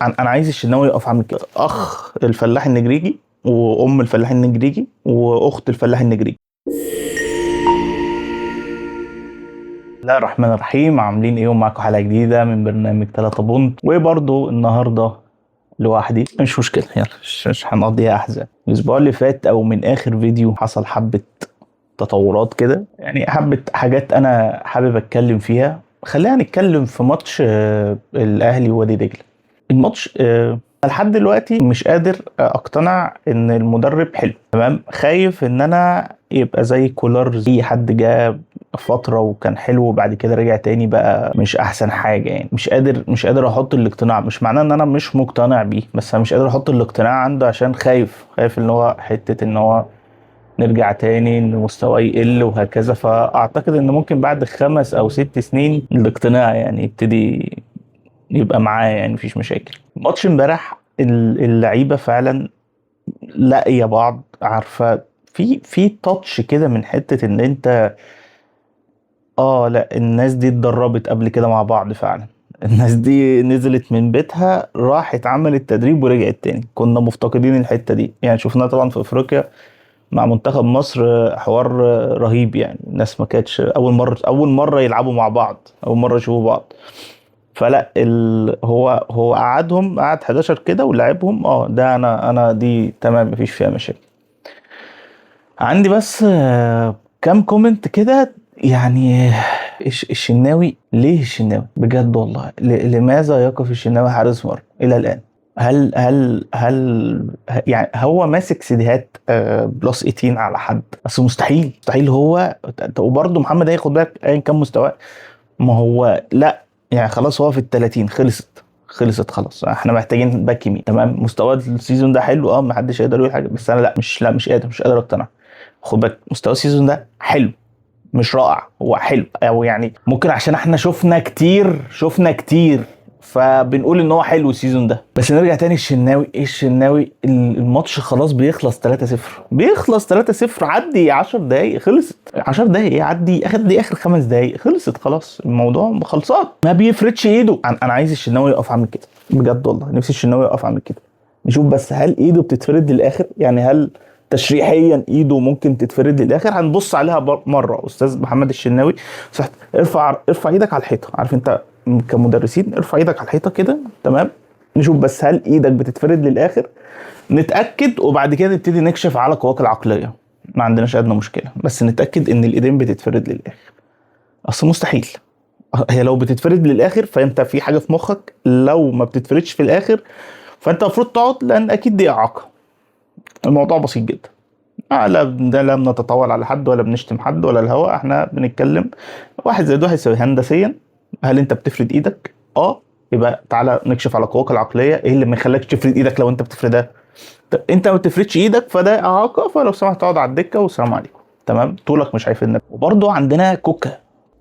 انا عايز الشناوي يقف عامل كده، اخ الفلاح النجريجي وام الفلاح النجريجي واخت الفلاح النجريجي. بسم الله الرحمن الرحيم، عاملين ايه؟ ومعاكم حلقه جديده من برنامج 3 بونت، وبرضو النهارده لوحدي. مش مشكله، يلا مش هنقضيها احزان. الاسبوع اللي فات او من اخر فيديو حصل حبه تطورات كده، يعني حبه حاجات انا حابب اتكلم فيها. خلينا نتكلم في ماتش الاهلي ووادي دجله. الماتش لحد دلوقتي مش قادر اقتنع ان المدرب حلو. تمام، خايف ان انا يبقى زي كولر، زي حد جاب فترة وكان حلو وبعد كده رجع تاني بقى مش احسن حاجة. يعني مش قادر احط الاقتناع. مش معناه ان انا مش مقتنع بيه، بس انا مش قادر احط الاقتناع عنده عشان خايف ان هو حتة ان هو نرجع تاني ان مستواه يقل وهكذا. فاعتقد ان ممكن بعد 5 او 6 سنين الاقتناع يعني يبتدي يبقى معاه، يعني مفيش مشاكل. ماتش امبارح اللعيبه فعلا لاقيه بعض، عارفه في تاتش كده من حته ان انت لا الناس دي اتدربت قبل كده مع بعض فعلا. الناس دي نزلت من بيتها راحت عملت تدريب ورجعت تاني. كنا مفتقدين الحته دي، يعني شفناها طبعا في افريقيا مع منتخب مصر. حوار رهيب، يعني الناس ما كانتش اول مره يلعبوا مع بعض، اول مره يشوفوا بعض. فلا هو قعد 11 كده ولعبهم. ده انا دي تمام، مفيش فيها مشاكل. عندي بس كام كومنت كده يعني. الشناوي ليه؟ الشناوي بجد والله لماذا يقف الشناوي حارس مرمى الى الان؟ هل يعني هو ماسك سيديهات بلس 18 على حد؟ بس مستحيل هو. وبرضه محمد هياخد بالك ايا كان مستواه. ما هو لا، يعني خلاص هو في ال30 خلصت خلاص. احنا محتاجين باك يمين. تمام، مستوى السيزون ده حلو، ما حدش يقدر يقول حاجه، بس انا مش قادر اقتنع. خد بالك، مستوى السيزون ده حلو، مش رائع، هو حلو. او يعني ممكن عشان احنا شفنا كتير فبنقول ان هو حلو السيزون ده. بس نرجع تاني، الشناوي الماتش خلاص بيخلص 3-0. عدي 10 دقايق خلصت. 10 دقايق ايه؟ عدي اخر 5 دقايق خلصت خلاص، الموضوع خلصان. ما بيفردش ايده. انا عايز الشناوي يقف عامل كده بجد والله، نفسي الشناوي يقف عامل كده. نشوف بس هل ايده بتتفرد للاخر، يعني هل تشريحيا ايده ممكن تتفرد للاخر. هنبص عليها مره. استاذ محمد الشناوي، صح، ارفع ايدك على الحيطه. عارف انت كمدرسين، ارفع ايدك على الحيطه كده. تمام، نشوف بس هل ايدك بتتفرد للاخر، نتاكد وبعد كده نبتدي نكشف على قواك العقليه. ما عندناش ادنى مشكله، بس نتاكد ان الايدين بتتفرد للاخر. اصل مستحيل. هي لو بتتفرد للاخر فانت في حاجه في مخك، لو ما بتتفردش في الاخر فانت المفروض تقعد، لان اكيد دي اعاقه. الموضوع بسيط جدا. لا بنتطاول على حد ولا بنشتم حد ولا الهوا. احنا بنتكلم 1+1 يساوي هندسيا. هل انت بتفرد ايدك؟ يبقى تعالى نكشف على قواك العقليه. ايه اللي ما يخليكش تفرد ايدك لو انت بتفردها؟ طب انت ما بتفردش ايدك فده اعاقه، فلو سمحت اقعد على الدكه والسلام عليكم. تمام، طولك مش هيفيدنا. وبرضه عندنا كوكا.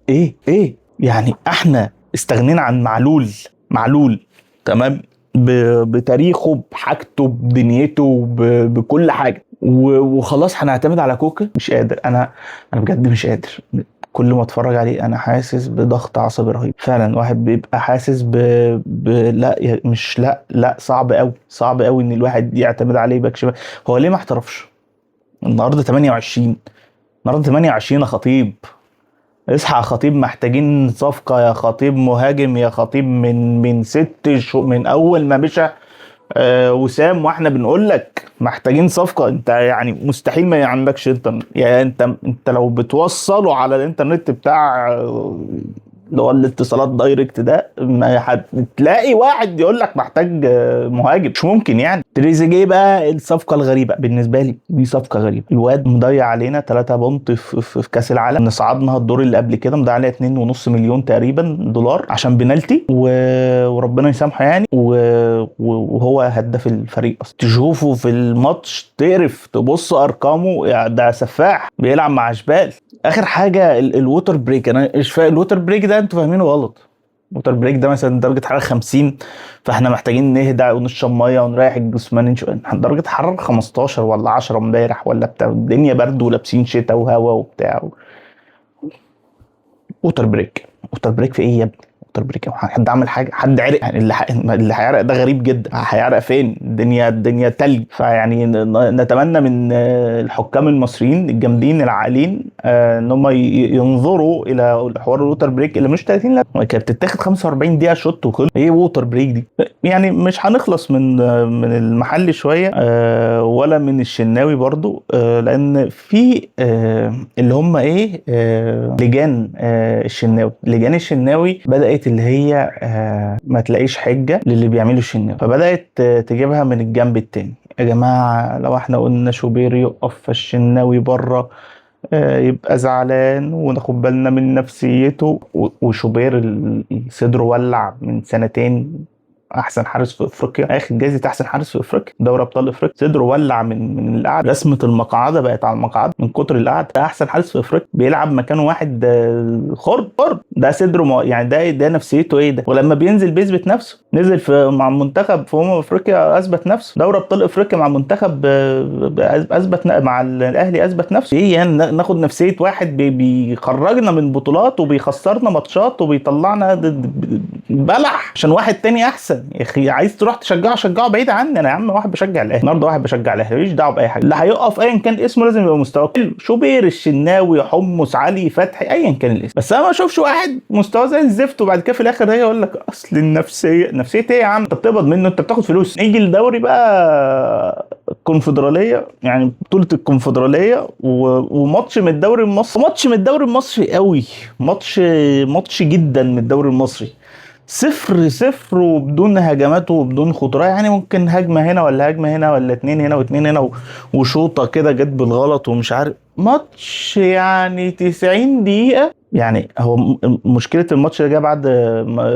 ايه يعني احنا استغنينا عن معلول. تمام، بتاريخه بحاجته بدنيته بكل حاجه، وخلاص هنعتمد على كوكا. مش قادر انا بجد مش قادر. كل ما اتفرج عليه انا حاسس بضغط عصبي رهيب فعلا. واحد بيبقى حاسس لا مش لا صعب قوي ان الواحد يعتمد عليه باك شمال. هو ليه ما احترفش؟ النهارده 28. يا خطيب، اصحى يا خطيب. محتاجين صفقة يا خطيب، مهاجم يا خطيب. من 6 شهور، من اول ما مشى وسام، واحنا بنقول لك محتاجين صفقة. انت يعني مستحيل ما عندكش انترنت. يعني انت لو بتوصله على الانترنت بتاع اللي هو الاتصالات دايركت ده، ما هتلاقي واحد يقول لك محتاج مهاجم. مش ممكن. يعني تريزيجيه بقى الصفقه الغريبه بالنسبه لي، دي صفقه غريبه. الواد مضيع علينا 3 بونت في كاس العالم. نصعدنا الدور اللي قبل كده مضيع علينا 2.5 مليون تقريبا دولار عشان بنالتي وربنا يسامحه يعني. وهو هداف الفريق اصلا. تشوفه في الماتش تقرف، تبص ارقامه، يعني ده سفاح بيلعب مع اشبال. اخر حاجه الووتر بريك. انا مش فاهم الووتر بريك ده، انتوا فاهمينه غلط. الووتر بريك ده مثلا درجه حراره 50، فاحنا محتاجين نهدى ونشرب ميه ونريح الجسمانين شويه. درجه حراره 15 ولا 10 امبارح ولا بتاع، الدنيا برد ولابسين شتاء وهوا وبتاع. ووتر بريك في ايه يا ابني؟ ووتر بريك؟ حد عمل حاجه؟ حد عرق؟ يعني اللي هيعرق ده غريب جدا، هيعرق فين؟ الدنيا تلج. فيعني نتمنى من الحكام المصريين الجامدين العاقلين ان هم ينظروا الى حوار الووتر بريك اللي مش 30 لا كانت بتتاخد 45 دقيقه شوت وكل ايه ووتر بريك دي. يعني مش هنخلص من المحل شويه ولا من الشناوي برضو لان في اللي هم ايه لجان الشناوي. لجان الشناوي بدات اللي هي ما تلاقيش حجه للي بيعملوا الشناوي، فبدات تجيبها من الجنب التاني. يا جماعه لو احنا قلنا شوبير يقف فالشناوي بره يبقى زعلان وناخد بالنا من نفسيته. وشوبير صدره ولع من سنتين، احسن حارس في افريقيا، اخد جايزه احسن حارس في افريقيا دوري ابطال افريقيا. صدره ولع من القعده، رسمه المقعده بقت على المقعد من كتر القعده. ده احسن حارس في افريقيا بيلعب مكانه واحد خرب. ده صدره يعني ده نفسيته ايه ده؟ ولما بينزل بيثبت نفسه. نزل مع منتخب في افريقيا اثبت نفسه، دوري ابطال افريقيا مع منتخب اثبت، مع الاهلي اثبت نفسه. ايه يعني ناخد نفسيه واحد بيخرجنا من بطولات وبيخسرنا ماتشات وبيطلعنا بلح عشان واحد تاني احسن؟ يا اخي عايز تروح تشجعه شجعه بعيد عني. انا يا عم واحد بشجع الاهلي النهارده، واحد بشجع الاهلي، ماليش دعوه باي حاجه. اللي هيقف ايا كان اسمه لازم يبقى مستواه شوبير، الشناوي، حمص، علي فتحي، ايا كان الاسم. بس انا ما اشوفش واحد مستواه زي الزفت وبعد كده في الاخر هي يقول لك اصل نفسيه ايه يا عم؟ انت بتقبض منه، انت بتاخد فلوس. نيجي الدوري بقى الكونفدراليه، يعني بطوله الكونفدراليه وماتش من الدوري المصري، ماتش من الدوري المصري قوي، ماتش جدا من الدوري المصري. 0-0 وبدون هجمات وبدون خطوره. يعني ممكن هجمه هنا ولا هجمه هنا ولا اتنين هنا واتنين هنا وشوطه كده جت بالغلط ومش عارف. ماتش يعني 90 دقيقه. يعني هو مشكله الماتش اللي جه بعد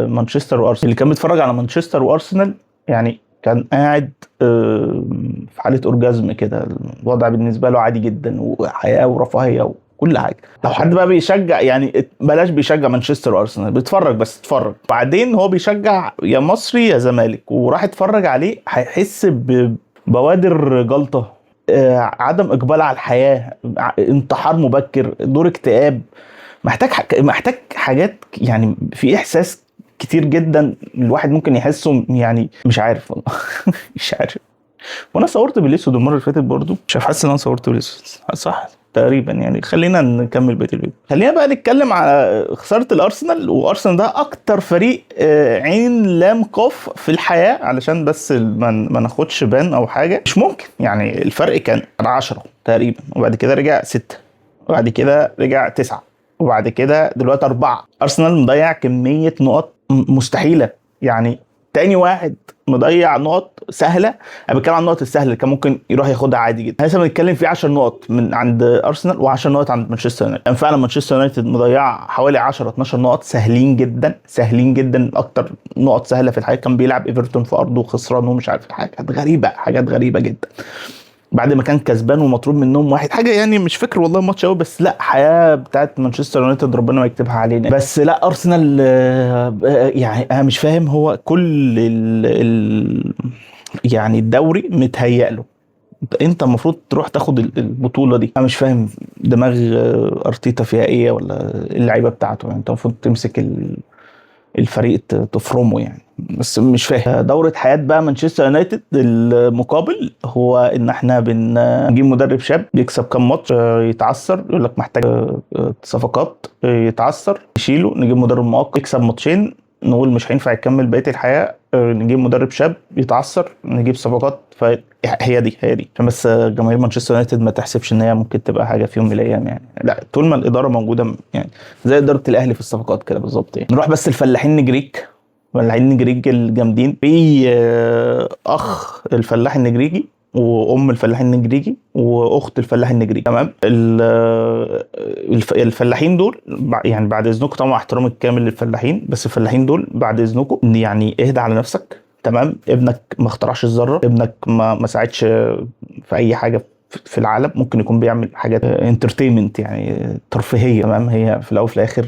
مانشستر وارسنال. اللي كان بيتفرج على مانشستر وارسنال يعني كان قاعد في حاله اورجازم كده، الوضع بالنسبه له عادي جدا وحياه ورفاهيه كل حاجه. لو حد بقى بيشجع، يعني بلاش بيشجع مانشستر وارسنال، بيتفرج بس اتفرج، بعدين هو بيشجع يا مصري يا زمالك وراح اتفرج عليه، هيحس ببوادر جلطه، عدم اقبال على الحياه، انتحار مبكر، دور اكتئاب. محتاج حاجات، يعني في احساس كتير جدا الواحد ممكن يحسه. يعني مش عارف والله مش عارف. وانا صورت بالاسود المره اللي فاتت برضو، مش حاسس ان انا صورت بالاسود صح تقريبا. يعني خلينا نكمل بقيه الفيديو. خلينا بقى نتكلم على خساره الارسنال. وارسنال ده اكتر فريق عين لام قاف في الحياه، علشان بس ما ناخدش بان او حاجه. مش ممكن يعني الفرق كان 10 تقريبا، وبعد كده رجع 6، وبعد كده رجع 9، وبعد كده دلوقتي 4. ارسنال مضيع كميه نقط مستحيله. يعني تاني واحد مضيع نقط سهله. انا بتكلم عن النقط السهله اللي كان ممكن يروح ياخدها عادي جدا. احنا بنتكلم في 10 نقط من عند ارسنال و10 نقط عند مانشستر يونايتد. يعني فعلا مانشستر يونايتد مضيع حوالي 10 12 نقط سهلين جدا، سهلين جدا. اكتر نقط سهله في الحياه كان بيلعب ايفرتون في ارضه وخسران ومش عارف، حاجات غريبه جدا. بعد ما كان كسبان ومطلوب منهم واحد حاجه، يعني مش فاكر والله الماتش قوي، بس لا حياه بتاعت مانشستر يونايتد ربنا ما يكتبها علينا. بس لا ارسنال يعني انا مش فاهم، هو كل يعني الدوري متهيأ له. انت المفروض تروح تاخد البطوله دي. انا مش فاهم دماغ ارتيتا فيها ايه ولا اللعيبه بتاعته. يعني انت المفروض تمسك الفريق تفرمه يعني، بس مش فاهم. دورة حياة بقى مانشستر يونايتد المقابل هو ان احنا بنجيب مدرب شاب يكسب كام ماتش يتعثر، يقول لك محتاج صفقات، يتعثر نشيله، نجيب مدرب مؤقت يكسب ماتشين نقول مش هينفع يكمل بقية الحياة، نجيب مدرب شاب يتعثر، نجيب صفقات. هي دي عشان بس جماهير مانشستر يونايتد ما تحسبش ان هي ممكن تبقى حاجه في يوم من الايام. يعني لا، طول ما الاداره موجوده يعني زي اداره الاهلي في الصفقات كده بالظبط. يعني نروح بس الفلاحين نجريك، الفلاحين نجريك الجامدين. في اخ الفلاح النجريجي وام الفلاح النجريجي واخت الفلاح النجريجي، تمام. الفلاحين دول يعني بعد اذنكم، طبعا احترامي الكامل للفلاحين، بس الفلاحين دول بعد اذنكم يعني اهدى على نفسك، تمام. ابنك ما اخترعش الذره، ابنك ما ساعدش في اي حاجه في العالم. ممكن يكون بيعمل حاجات انترتينمنت يعني ترفيهيه، تمام. هي في الاول وفي الاخر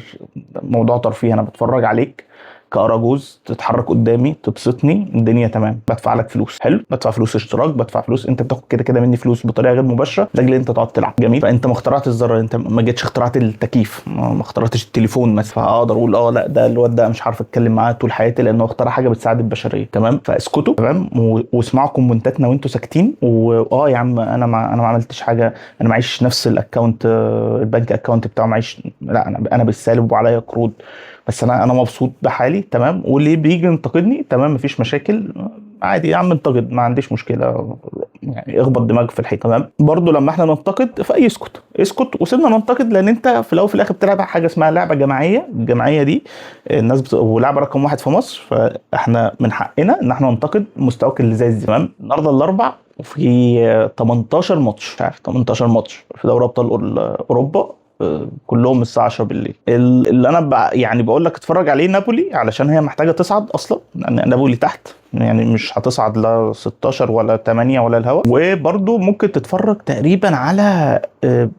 موضوع ترفيه، انا بتفرج عليك كاراجوز تتحرك قدامي تبسطني الدنيا تمام، بدفع لك فلوس حلو، بدفع فلوس اشتراك، بدفع فلوس، انت بتاخد كده كده مني فلوس بطريقه غير مباشره لاجل انت تقعد تلعب جميل. فانت ما اخترعتش الذره، انت ما جيتش اخترعت التكييف، ما اخترعتش التليفون مثلا، فاقدر اقول لا ده الواد ده مش عارف اتكلم معاه طول حياتي لانه اخترع حاجه بتساعد البشريه تمام. فاسكتوا تمام واسمعوا كومنتاتنا وانتوا ساكتين. يا عم انا ما عملتش حاجه، انا معيش نفس الاكونت، البنك اكونت بتاعه معيش، لا انا بالسالب وعليا قروض، بس انا مبسوط بحالي تمام. واللي بيجي ينتقدني تمام مفيش مشاكل، عادي يا عم انتقد ما عنديش مشكله، يعني اخبط دماغك في الحيط تمام. برضو لما احنا ننتقد فاي اسكت وسيبنا ننتقد، لان انت في الاول وفي الاخر بتلعب حاجه اسمها لعبه جماعيه. الجماعيه دي الناس ولعبه رقم واحد في مصر، فاحنا من حقنا ان احنا ننتقد مستواك اللي زي الزفت تمام. النهارده الاربع وفي 18 ماتش، مش عارف 18 ماتش في دوري ابطال اوروبا، كلهم الساعه 10 بالليل. اللي انا يعني بقول لك اتفرج عليه نابولي علشان هي محتاجه تصعد اصلا، لان نابولي تحت يعني مش هتصعد لا 16 ولا 8 ولا الهوا. وبرده ممكن تتفرج تقريبا على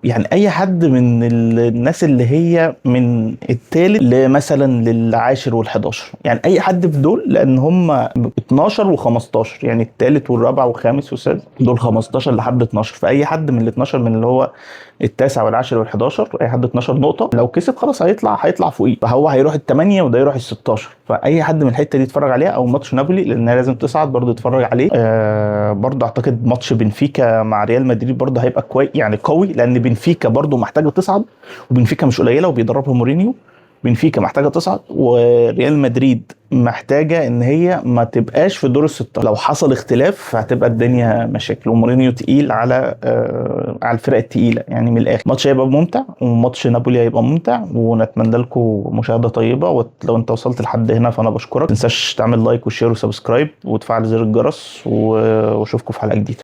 يعني اي حد من الناس اللي هي من الثالث مثلا للعاشر وال11، يعني اي حد في دول، لان هم 12 و15 يعني الثالث والرابع والخامس والسادس دول 15 لحد 12. فاي حد من ال12 من اللي هو التاسع والعاشر وال11، اي حد 12 نقطه لو كسب خلاص هيطلع فوقيه، فهو هيروح ال8 وده يروح ال16. فاي حد من الحته دي يتفرج عليها، او ماتش نابولي لانها لازم تصعد برضه يتفرج عليه. برضه اعتقد ماتش بنفيكا مع ريال مدريد برضه هيبقى كويس يعني قوي، لان بنفيكا برضه محتاجه تصعد، وبنفيكا مش قليله وبيدربها مورينيو. بنفيكا محتاجه تصعد، وريال مدريد محتاجه ان هي ما تبقاش في دور ال16. لو حصل اختلاف هتبقى الدنيا مشاكل، ومورينيو تقيل على على الفرق التقيله يعني. من الاخر ماتش هيبقى ممتع، وماتش نابولي هيبقى ممتع، ونتمنى لكم مشاهده طيبه. ولو انت وصلت لحد هنا فانا بشكرك، ما تنساش تعمل لايك وشير وسبسكرايب وتفعل زر الجرس، واشوفكم في حلقه جديده.